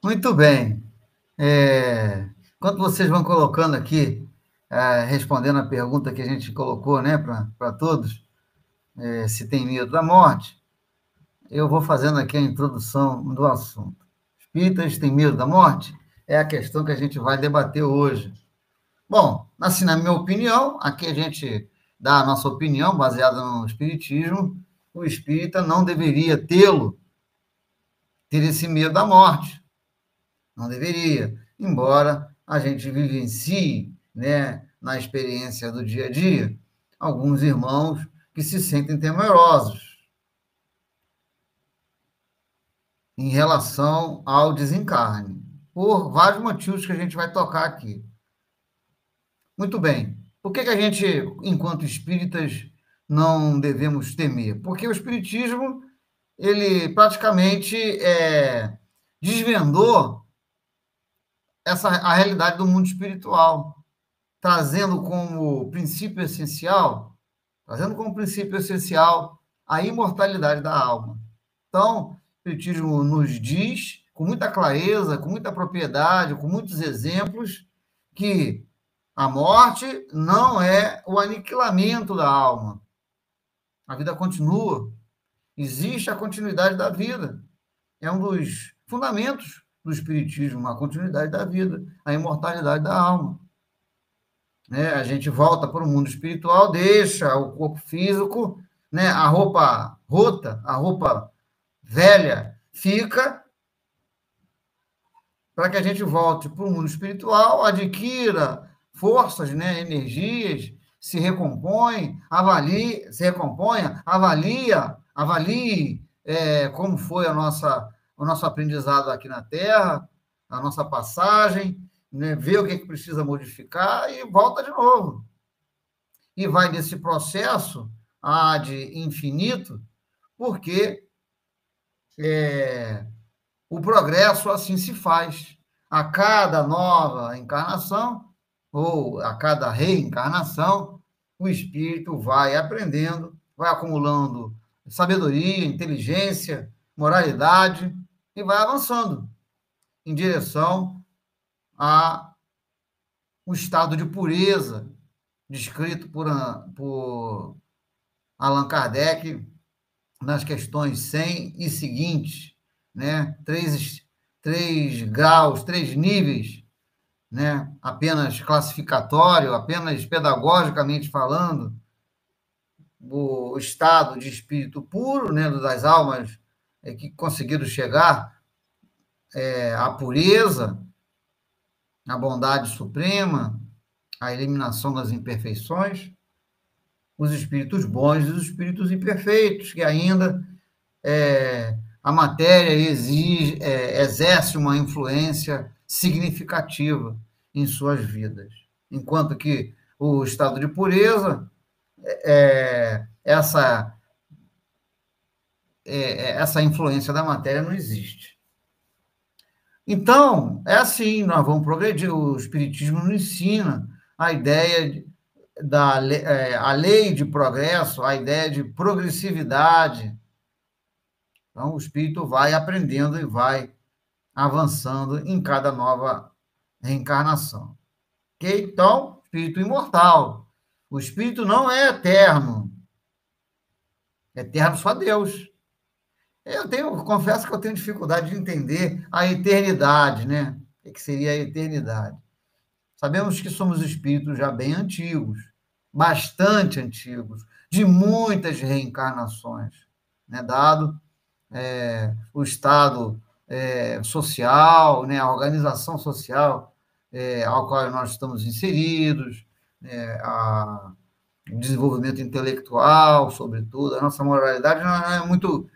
Muito bem. Enquanto vocês vão colocando aqui, respondendo a pergunta que a gente colocou, né, para todos, se tem medo da morte, eu vou fazendo aqui a introdução do assunto. Espíritas têm medo da morte? É a questão que a gente vai debater hoje. Bom, assim, na minha opinião, aqui a gente dá a nossa opinião baseada no espiritismo, o espírita não deveria ter esse medo da morte. Não deveria, embora a gente vivencie, né, na experiência do dia a dia, alguns irmãos que se sentem temerosos em relação ao desencarne, por vários motivos que a gente vai tocar aqui. Muito bem. Por que a gente, enquanto espíritas, não devemos temer? Porque o espiritismo, ele praticamente desvendou a realidade do mundo espiritual, trazendo como princípio essencial a imortalidade da alma. Então, o Espiritismo nos diz, com muita clareza, com muita propriedade, com muitos exemplos, que a morte não é o aniquilamento da alma. A vida continua. Existe a continuidade da vida. É um dos fundamentos do Espiritismo, a continuidade da vida, a imortalidade da alma. A gente volta para o mundo espiritual, deixa o corpo físico, né? A roupa rota, a roupa velha fica, para que a gente volte para o mundo espiritual, adquira forças, né? Energias, se recomponha, avalie como foi o nosso aprendizado aqui na Terra, a nossa passagem, né, ver o que precisa modificar e volta de novo. E vai nesse processo ad infinito, porque o progresso assim se faz. A cada nova encarnação, ou a cada reencarnação, o espírito vai aprendendo, vai acumulando sabedoria, inteligência, moralidade, e vai avançando em direção o estado de pureza descrito por Allan Kardec nas questões 100 e seguintes, né? Três graus, 3 níveis, né? Apenas classificatório, apenas pedagogicamente falando, o estado de espírito puro, né? Das almas que conseguiram chegar à pureza, a bondade suprema, a eliminação das imperfeições, os espíritos bons e os espíritos imperfeitos, que ainda a matéria exerce uma influência significativa em suas vidas. Enquanto que o estado de pureza, essa influência da matéria não existe. Então, assim, nós vamos progredir. O Espiritismo nos ensina a ideia a lei de progresso, a ideia de progressividade. Então, o espírito vai aprendendo e vai avançando em cada nova reencarnação. Ok? Então, espírito imortal. O espírito não é eterno. Eterno só Deus. Confesso que eu tenho dificuldade de entender a eternidade, né? O que seria a eternidade? Sabemos que somos espíritos já bem antigos, bastante antigos, de muitas reencarnações, né? Dado o estado social, né? A organização social ao qual nós estamos inseridos, o desenvolvimento intelectual, sobretudo, a nossa moralidade não é muito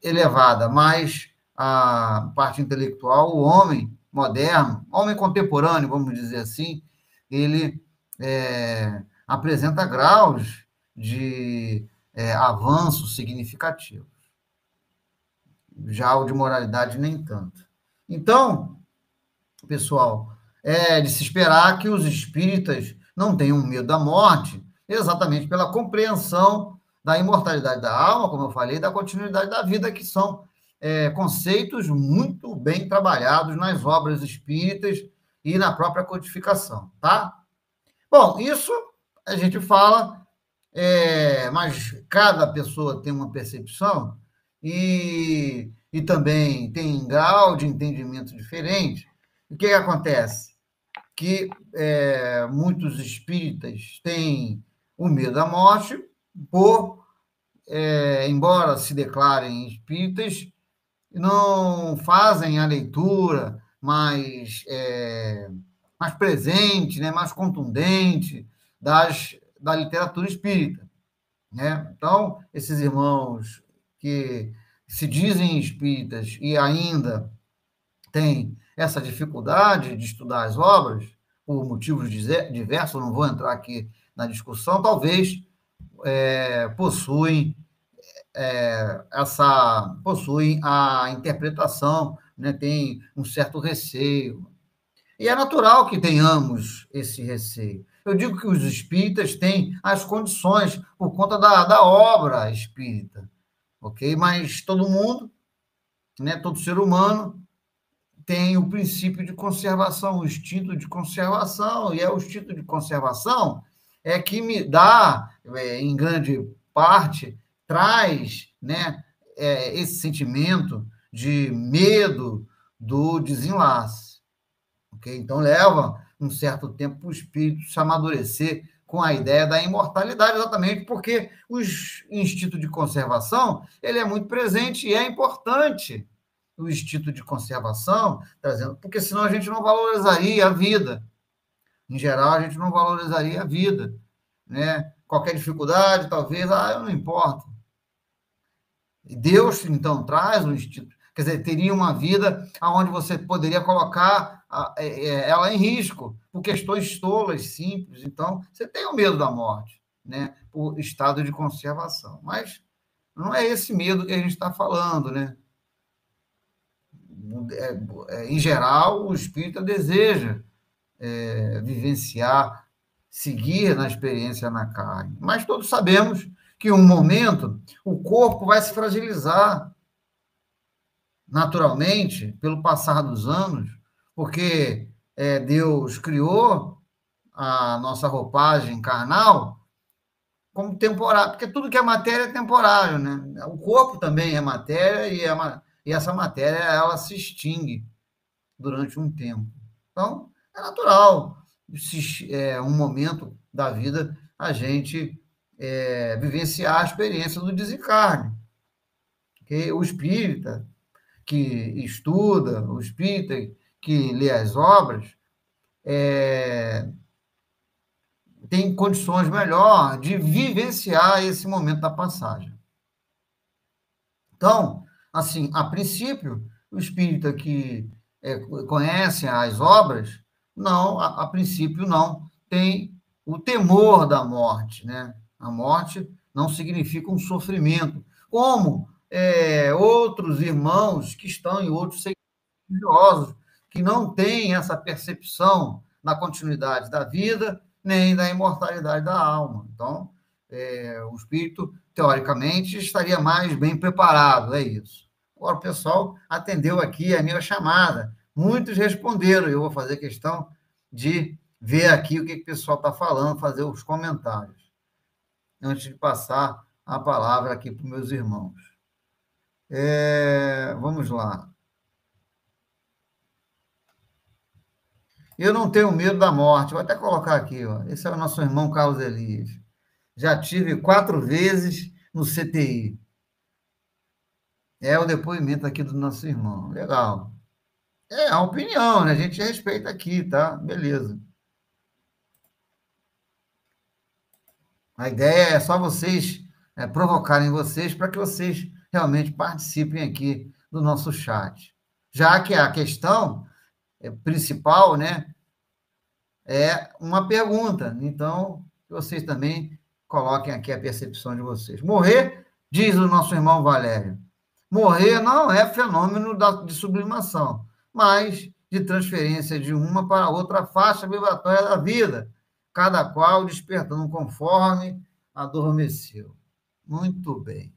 elevada, mas a parte intelectual, o homem moderno, homem contemporâneo, vamos dizer assim, ele apresenta graus de avanço significativo. Já o de moralidade, nem tanto. Então, pessoal, é de se esperar que os espíritas não tenham medo da morte, exatamente pela compreensão da imortalidade da alma, como eu falei, da continuidade da vida, que são conceitos muito bem trabalhados nas obras espíritas e na própria codificação, tá? Bom, isso a gente fala, mas cada pessoa tem uma percepção e também tem grau de entendimento diferente. O que acontece? Que muitos espíritas têm o medo da morte, embora se declarem espíritas, não fazem a leitura mais presente, né, mais contundente da literatura espírita, né? Então, esses irmãos que se dizem espíritas e ainda têm essa dificuldade de estudar as obras, por motivos diversos, não vou entrar aqui na discussão, talvez possuem a interpretação, né, tem um certo receio. E é natural que tenhamos esse receio. Eu digo que os espíritas têm as condições por conta da obra espírita, ok? Mas todo mundo, né, todo ser humano, tem o princípio de conservação, o instinto de conservação, e é o instinto de conservação que me dá, em grande parte, traz, né, esse sentimento de medo do desenlace. Okay? Então, leva um certo tempo para o espírito se amadurecer com a ideia da imortalidade, exatamente porque o instinto de conservação ele é muito presente e é importante o instinto de conservação, trazendo, porque senão a gente não valorizaria a vida. Em geral, a gente não valorizaria a vida. Né? Qualquer dificuldade, talvez, eu não importa. E Deus, então, traz um instinto. Quer dizer, teria uma vida onde você poderia colocar ela em risco, por questões tolas, simples. Então, você tem o medo da morte, né? Por estado de conservação. Mas não é esse medo que a gente está falando, né? Em geral, o espírita deseja vivenciar, seguir na experiência na carne. Mas todos sabemos que, em um momento, o corpo vai se fragilizar naturalmente pelo passar dos anos, porque Deus criou a nossa roupagem carnal como temporário, porque tudo que é matéria é temporário, né? O corpo também é matéria e essa matéria ela se extingue durante um tempo. Então, é natural, um momento da vida, a gente vivenciar a experiência do desencarne. Okay? O espírita que estuda, o espírita que lê as obras, tem condições melhor de vivenciar esse momento da passagem. Então, assim, a princípio, o espírita que conhece as obras, não, a princípio não tem o temor da morte, né? A morte não significa um sofrimento, como outros irmãos que estão em outros segmentos religiosos, que não têm essa percepção da continuidade da vida, nem da imortalidade da alma. Então, o espírito, teoricamente, estaria mais bem preparado, é isso. Agora, o pessoal atendeu aqui a minha chamada. Muitos responderam. Eu vou fazer questão de ver aqui o que o pessoal está falando, fazer os comentários, antes de passar a palavra aqui para os meus irmãos. Vamos lá. Eu não tenho medo da morte. Vou até colocar aqui. Ó. Esse é o nosso irmão Carlos Elias. Já tive 4 vezes no CTI. É o depoimento aqui do nosso irmão. Legal. É a opinião, né? A gente respeita aqui, tá? Beleza. A ideia é só vocês provocarem vocês para que vocês realmente participem aqui do nosso chat. Já que a questão principal, né, é uma pergunta. Então, vocês também coloquem aqui a percepção de vocês. Morrer, diz o nosso irmão Valério, morrer não é fenômeno de sublimação, mas de transferência de uma para outra faixa vibratória da vida, cada qual despertando conforme adormeceu. Muito bem.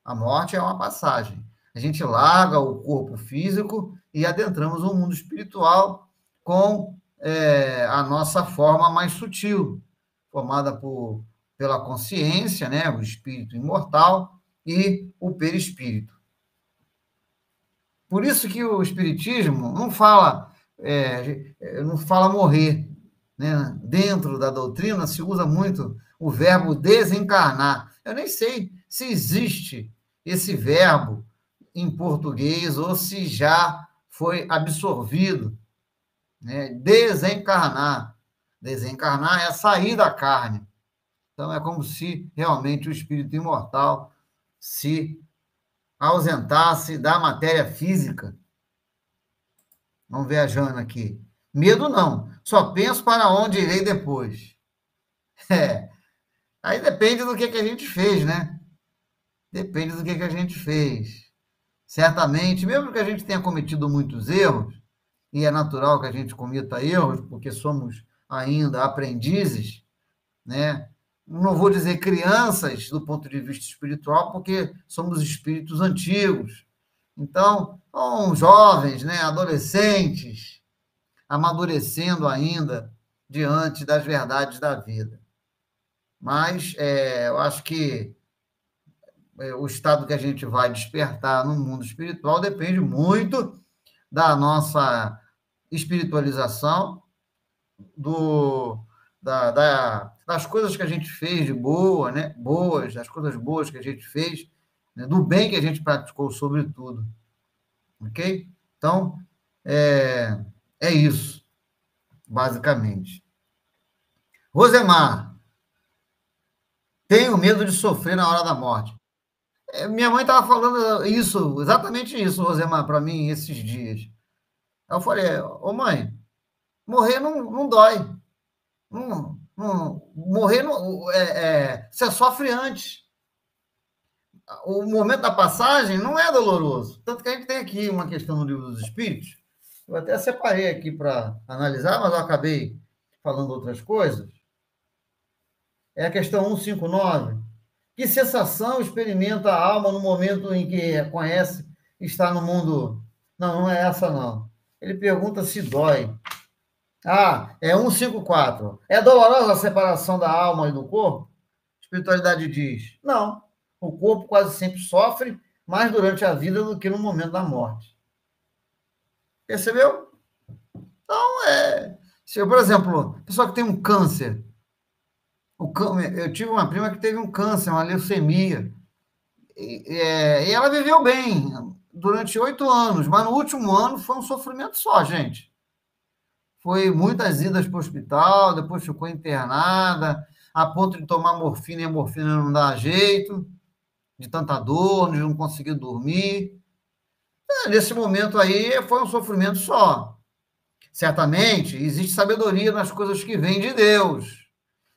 A morte é uma passagem. A gente larga o corpo físico e adentramos o mundo espiritual com a nossa forma mais sutil, formada pela consciência, né, o espírito imortal e o perispírito. Por isso que o espiritismo não fala morrer, né? Dentro da doutrina se usa muito o verbo desencarnar. Eu nem sei se existe esse verbo em português ou se já foi absorvido, né? Desencarnar. Desencarnar é sair da carne. Então é como se realmente o espírito imortal se ausentasse da matéria física. Vamos viajando aqui. Medo não. Só penso para onde irei depois. É. Aí depende do que a gente fez, né? Depende do que a gente fez. Certamente, mesmo que a gente tenha cometido muitos erros, e é natural que a gente cometa erros, porque somos ainda aprendizes, né? Não vou dizer crianças do ponto de vista espiritual, porque somos espíritos antigos. Então, são jovens, né? Adolescentes, amadurecendo ainda diante das verdades da vida. Mas eu acho que o estado que a gente vai despertar no mundo espiritual depende muito da nossa espiritualização, das coisas que a gente fez de boa, né? Boas, das coisas boas que a gente fez, né? Do bem que a gente praticou, sobretudo. Ok? Então, é isso, basicamente. Rosemar, tenho medo de sofrer na hora da morte. Minha mãe estava falando isso, exatamente isso, Rosemar, para mim, esses dias. Aí eu falei, ô mãe, morrer não dói. Morrer, você sofre antes. O momento da passagem não é doloroso. Tanto que a gente tem aqui uma questão no Livro dos Espíritos, eu até separei aqui para analisar, mas eu acabei falando outras coisas. É a questão 159. Que sensação experimenta a alma no momento em que reconhece estar no mundo? Não é essa, não. Ele pergunta se dói. É 154. É dolorosa a separação da alma e do corpo? A espiritualidade diz: não. O corpo quase sempre sofre mais durante a vida do que no momento da morte. Percebeu? Então, se, por exemplo, pessoa que tem um câncer, eu tive uma prima que teve um câncer, uma leucemia, e ela viveu bem durante 8 anos, mas no último ano foi um sofrimento só, gente. Foi muitas idas para o hospital, depois ficou internada, a ponto de tomar morfina, e a morfina não dá jeito, de tanta dor, de não conseguir dormir. Nesse momento aí foi um sofrimento só. Certamente existe sabedoria nas coisas que vêm de Deus.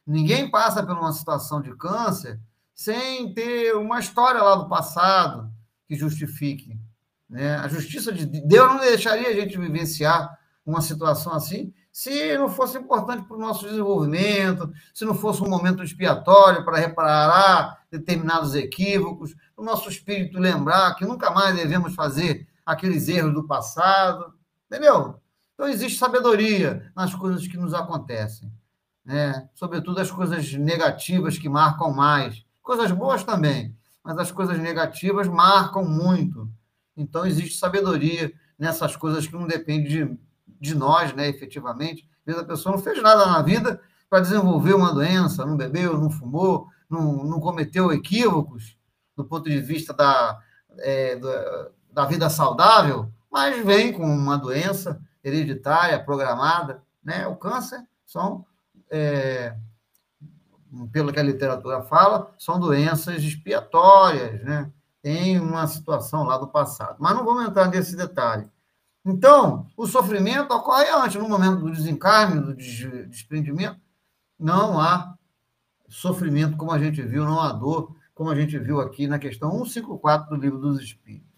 Ninguém passa por uma situação de câncer sem ter uma história lá do passado que justifique, né? A justiça de Deus não deixaria a gente vivenciar uma situação assim se não fosse importante para o nosso desenvolvimento, se não fosse um momento expiatório para reparar determinados equívocos, o nosso espírito lembrar que nunca mais devemos fazer aqueles erros do passado, entendeu? Então, existe sabedoria nas coisas que nos acontecem, né? Sobretudo as coisas negativas que marcam mais. Coisas boas também, mas as coisas negativas marcam muito. Então, existe sabedoria nessas coisas que não dependem de nós, né, efetivamente. Às vezes a pessoa não fez nada na vida para desenvolver uma doença, não bebeu, não fumou, não cometeu equívocos do ponto de vista da vida saudável, mas vem com uma doença hereditária, programada, né? O câncer são, pelo que a literatura fala, são doenças expiatórias, né? Tem uma situação lá do passado. Mas não vamos entrar nesse detalhe. Então, o sofrimento ocorre antes, no momento do desencarne, do desprendimento, não há sofrimento como a gente viu, não há dor, como a gente viu aqui na questão 154 do Livro dos Espíritos.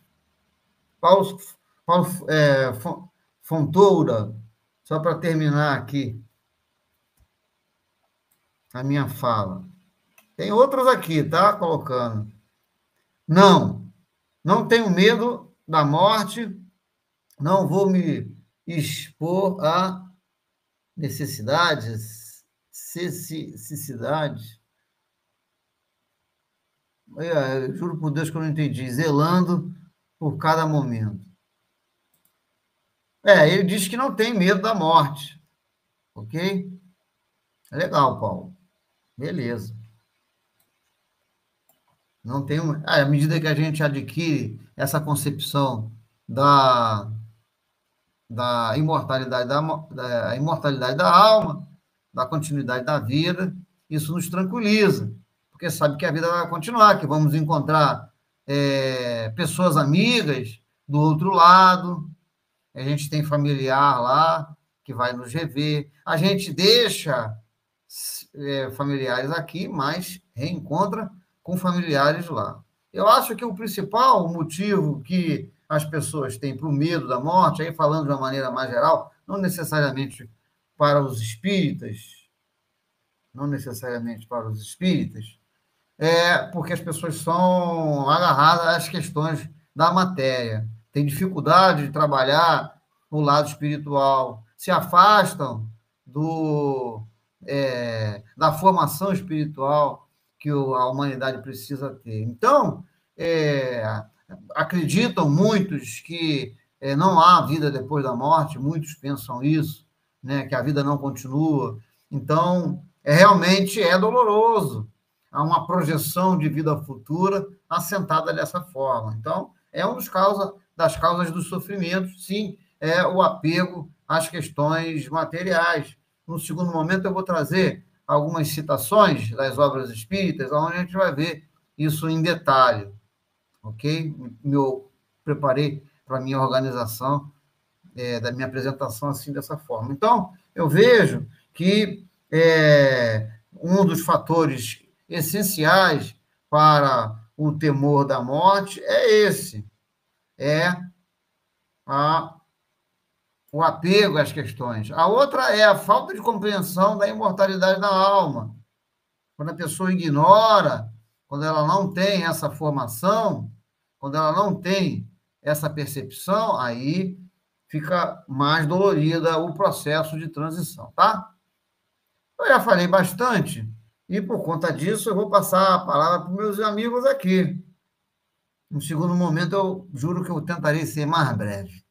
Paulo Fontoura, só para terminar aqui a minha fala. Tem outros aqui, tá? Colocando. Não, não tenho medo da morte, não vou me expor a necessidades, necessidades. Juro por Deus que eu não entendi. Zelando por cada momento. Ele diz que não tem medo da morte, ok? Legal, Paulo. Beleza. Não tem. À medida que a gente adquire essa concepção da, da imortalidade da imortalidade da alma, da continuidade da vida, isso nos tranquiliza, porque sabe que a vida vai continuar, que vamos encontrar pessoas amigas do outro lado, a gente tem familiar lá que vai nos rever, a gente deixa familiares aqui, mas reencontra com familiares lá. Eu acho que o principal motivo que as pessoas têm para o medo da morte, aí falando de uma maneira mais geral, não necessariamente para os espíritas, é porque as pessoas são agarradas às questões da matéria, têm dificuldade de trabalhar o lado espiritual, se afastam da formação espiritual que a humanidade precisa ter. Então, acreditam muitos que não há vida depois da morte, muitos pensam isso, né, que a vida não continua. Então, realmente é doloroso. Há uma projeção de vida futura assentada dessa forma. Então, é uma das causas do sofrimento, sim, é o apego às questões materiais. No segundo momento, eu vou trazer algumas citações das obras espíritas, onde a gente vai ver isso em detalhe, ok? Eu preparei para a minha organização da minha apresentação assim, dessa forma. Então, eu vejo que um dos fatores essenciais para o temor da morte é esse, o apego às questões. A outra é a falta de compreensão da imortalidade da alma. Quando a pessoa ignora, quando ela não tem essa formação, quando ela não tem essa percepção, aí fica mais dolorida o processo de transição, tá? Eu já falei bastante, e por conta disso eu vou passar a palavra para os meus amigos aqui. No segundo momento, eu juro que eu tentarei ser mais breve.